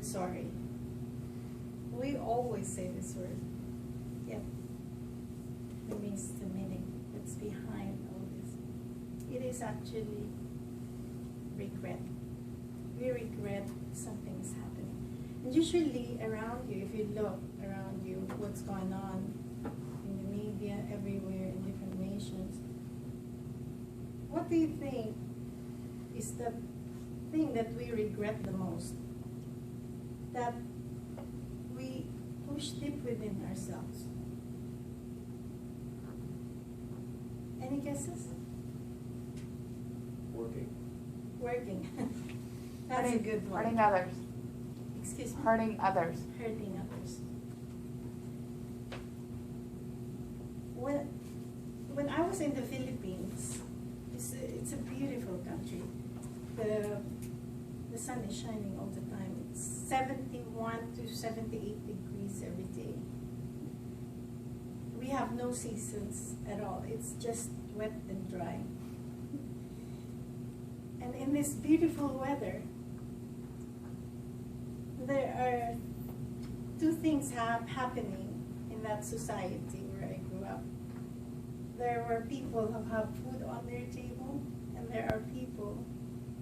word sorry. We always say this word. Yep. It means the meaning that's behind all this. It is actually regret. We regret something's happening. And usually around you, if you look around you, what's going on in the media, everywhere, in different nations, what do you think is the thing that we regret the most? That we push deep within ourselves. Any guesses? Working. That's a good one. Hurting others. Excuse me? Hurting others. Hurting others. When I was in the Philippines, it's a beautiful country. The sun is shining all the time. It's 71 to 78 degrees every day. We have no seasons at all. It's just wet and dry. And in this beautiful weather, there are two things happening in that society where I grew up. There were people who have food on their table, and there are people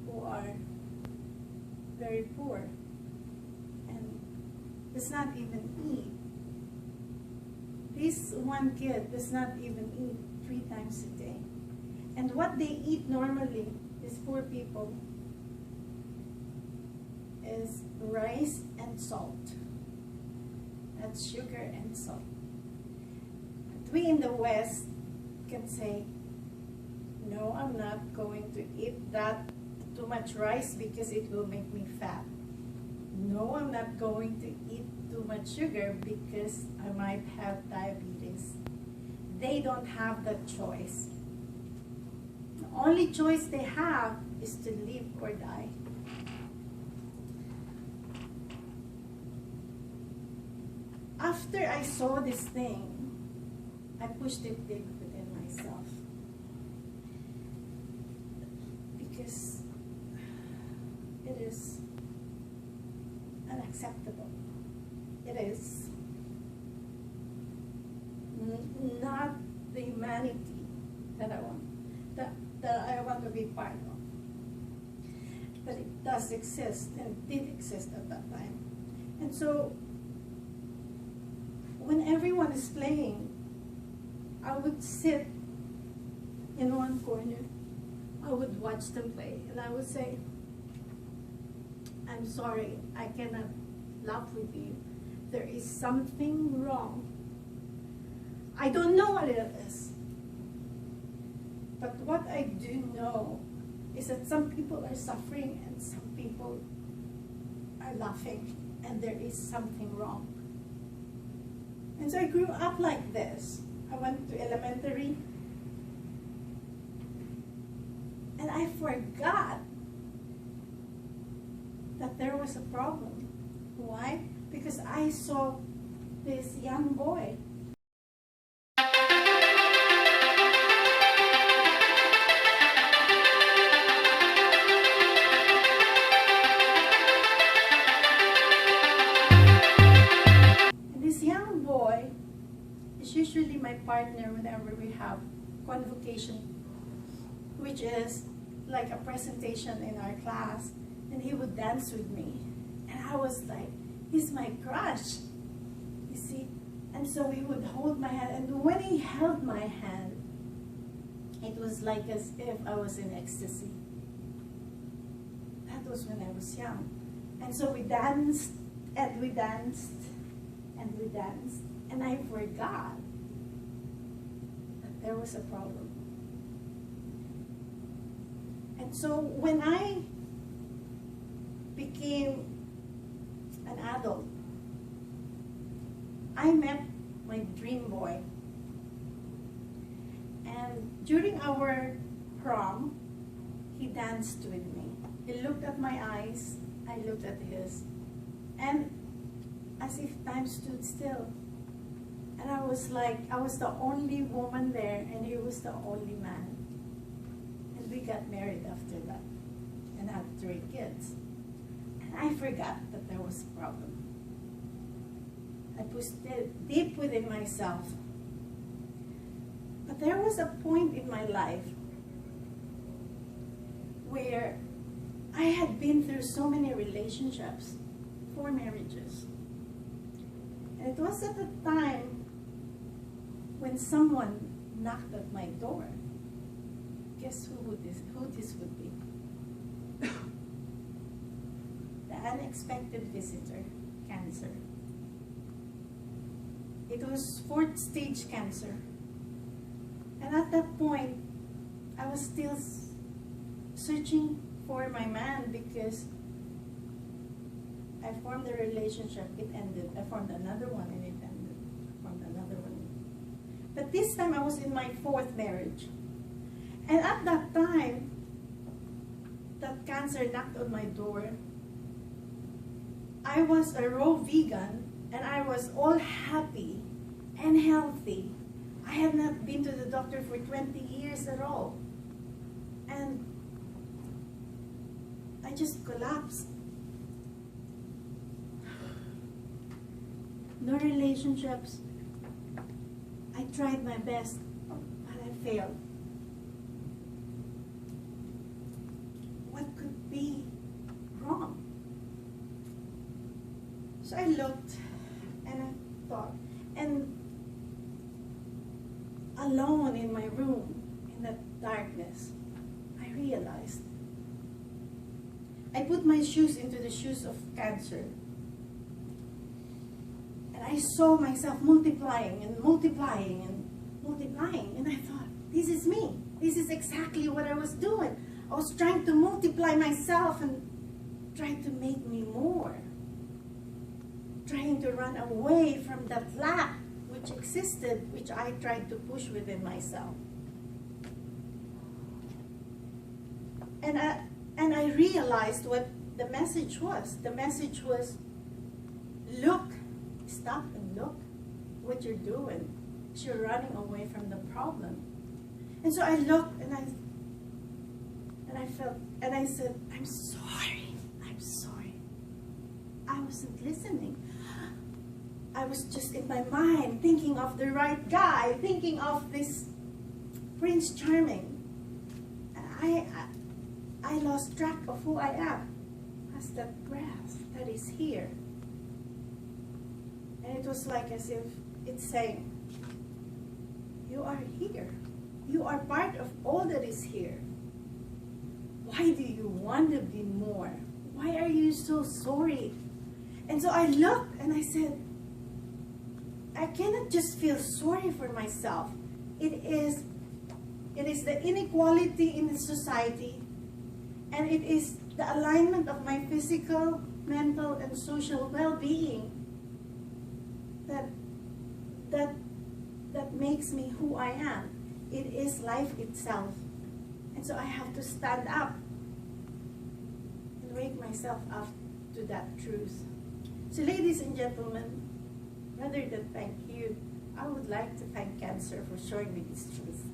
who are very poor and does not even eat. This one kid does not even eat 3 times a day. And what they eat normally, these poor people, is rice and salt. That's sugar and salt. But we in the West can say, no, I'm not going to eat that too much rice because it will make me fat. No, I'm not going to eat too much sugar because I might have diabetes. They don't have that choice. The only choice they have is to live or die. After I saw this thing, I pushed it deep within myself. Because it is unacceptable. It is not the humanity that I want, that I want to be part of. But it does exist, and did exist at that time. And so, when everyone is playing, I would sit in one corner. I would watch them play, and I would say, I'm sorry, I cannot laugh with you. There is something wrong. I don't know what it is. But what I do know is that some people are suffering and some people are laughing, and there is something wrong. And so I grew up like this. I went to elementary, and I forgot that there was a problem. Why? Because I saw this young boy. And this young boy is usually my partner whenever we have convocation, which is like a presentation in our class, and he would dance with me. And I was like, he's my crush, you see? And so he would hold my hand, and when he held my hand, it was like as if I was in ecstasy. That was when I was young. And so we danced, and we danced, and we danced, and I forgot that there was a problem. And so when I became an adult, I met my dream boy. And during our prom, he danced with me. He looked at my eyes, I looked at his, and as if time stood still. And I was like, I was the only woman there, and he was the only man. And we got married after that, and had 3 kids. And I forgot that there was a problem. I pushed it deep within myself. But there was a point in my life where I had been through so many relationships, 4 marriages. And it was at the time when someone knocked at my door. Guess who this would be? The unexpected visitor, cancer. It was 4th stage cancer. And at that point, I was still searching for my man because I formed a relationship, it ended. I formed another one and it ended. I formed another one. But this time I was in my 4th marriage. And at that time, that cancer knocked on my door. I was a raw vegan and I was all happy and healthy. I had not been to the doctor for 20 years at all. And I just collapsed. No relationships. I tried my best, but I failed. What could be wrong? So I looked and I thought, and alone in my room, in that darkness, I realized I put my shoes into the shoes of cancer. And I saw myself multiplying and multiplying and multiplying. And I thought, this is me. This is exactly what I was doing. I was trying to multiply myself and trying to make me more. Trying to run away from that lack which existed, which I tried to push within myself. And I realized what the message was. The message was, look, stop and look what you're doing. You're running away from the problem. And so I looked and I felt, and I said, I'm sorry. I wasn't listening. I was just in my mind thinking of the right guy, thinking of this Prince Charming. I lost track of who I am as that grass that is here. And it was like as if it's saying, you are here. You are part of all that is here. Why do you want to be more? Why are you so sorry? And so I looked and I said, I cannot just feel sorry for myself. It is the inequality in the society, and it is the alignment of my physical, mental, and social well-being that makes me who I am. It is life itself. And so I have to stand up and wake myself up to that truth. So ladies and gentlemen, rather than thank you, I would like to thank cancer for showing me this truth.